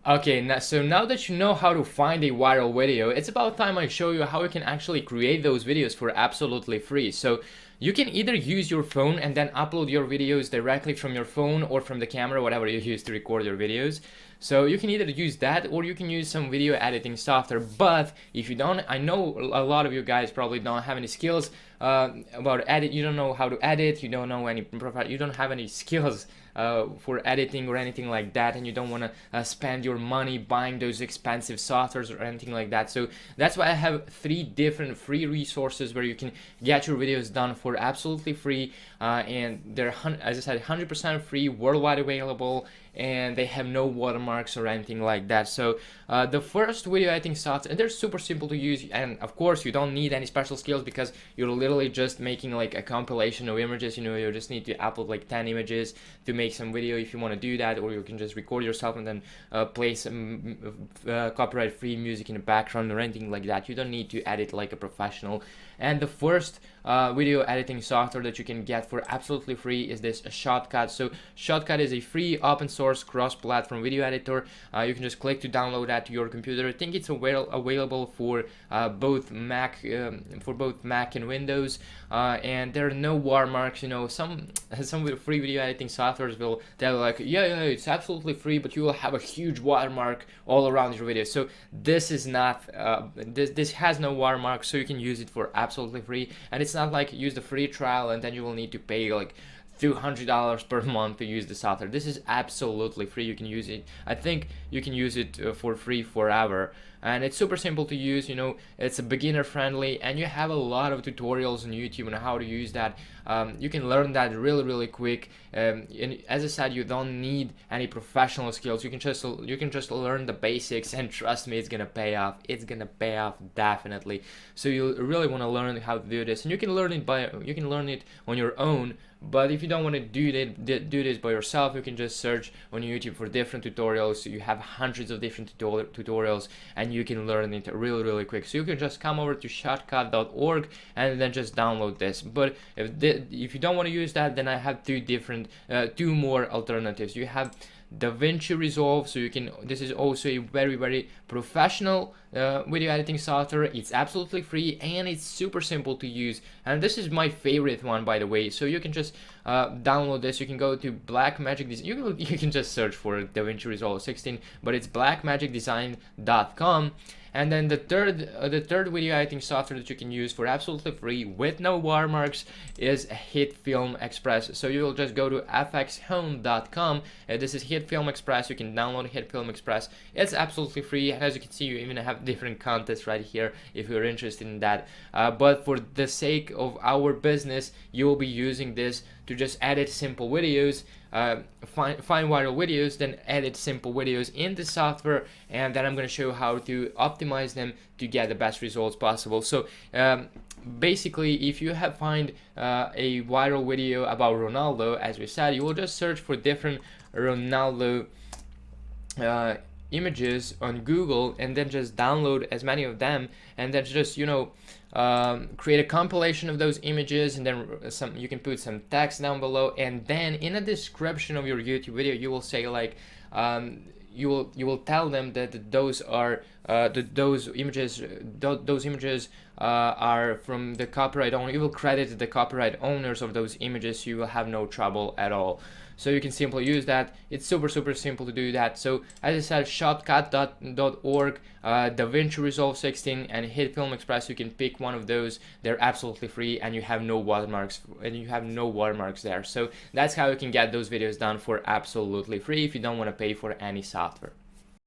Okay, so now that you know how to find a viral video, it's about time I show you how you can actually create those videos for absolutely free. So you can either use your phone and then upload your videos directly from your phone or from the camera, whatever you use to record your videos. So you can either use that or you can use some video editing software. But if you don't, I know a lot of you guys probably don't have any skills about edit. You don't know how to edit. You don't know any you don't have any skills for editing or anything like that, and you don't want to spend your money buying those expensive softwares or anything like that. So that's why I have 3 different free resources where you can get your videos done for absolutely free, and they're, as I said, 100% free, worldwide available, and they have no watermarks or anything like that. So the first video editing software, and they're super simple to use, and of course you don't need any special skills because you're literally just making like a compilation of images. You know, you just need to upload like 10 images to make some video if you want to do that, or you can just record yourself and then play some copyright free music in the background or anything like that. You don't need to edit like a professional. And the first video editing software that you can get for absolutely free is this Shotcut. So Shotcut is a free open source cross-platform video editor. You can just click to download that to your computer. I think it's available for both Mac and Windows, and there are no watermarks. You know, some free video editing softwares will tell you like, yeah, it's absolutely free, but you will have a huge watermark all around your video. So this is not this has no watermark, so you can use it for absolutely free. And it's not like use the free trial and then you will need to pay like $200 per month to use the software. This is absolutely free. You can use it. I think you can use it for free forever, and it's super simple to use. You know, it's a beginner friendly, and you have a lot of tutorials on YouTube on how to use that. You can learn that really quick. And as I said, you don't need any professional skills. You can just learn the basics, and trust me, it's gonna pay off. It's gonna pay off definitely. So you really want to learn how to do this, and you can learn it on your own. But if you don't want to do this by yourself, you can just search on YouTube for different tutorials. So you have hundreds of different tutorials, and you can learn it really quick. So you can just come over to shotcut.org and then just download this. But if you don't want to use that, then I have two more alternatives. You have DaVinci Resolve. So you can, this is also a very professional video editing software. It's absolutely free and it's super simple to use, and this is my favorite one, by the way. So you can just download this. You can go to Blackmagic Design. You can just search for DaVinci Resolve 16, but it's blackmagicdesign.com. And then the third video editing software that you can use for absolutely free with no watermarks is HitFilm Express. So you will just go to fxhome.com. This is HitFilm Express. You can download HitFilm Express. It's absolutely free, and as you can see, you even have different contests right here if you're interested in that. But for the sake of our business, you will be using this to just edit simple videos, find viral videos, then edit simple videos in the software, and then I'm going to show you how to optimize them to get the best results possible. So basically, if you find a viral video about Ronaldo, as we said, you will just search for different Ronaldo images on Google, and then just download as many of them, and then just, you know, create a compilation of those images, and then you can put some text down below, and then in a description of your YouTube video you will say like you will tell them that those images are from the copyright owner. You will credit the copyright owners of those images, so you will have no trouble at all. So you can simply use that. It's super simple to do that. So as I said, shotcut.org, DaVinci Resolve 16, and HitFilm Express. You can pick one of those. They're absolutely free, and you have no watermarks. there. So that's how you can get those videos done for absolutely free if you don't want to pay for any software.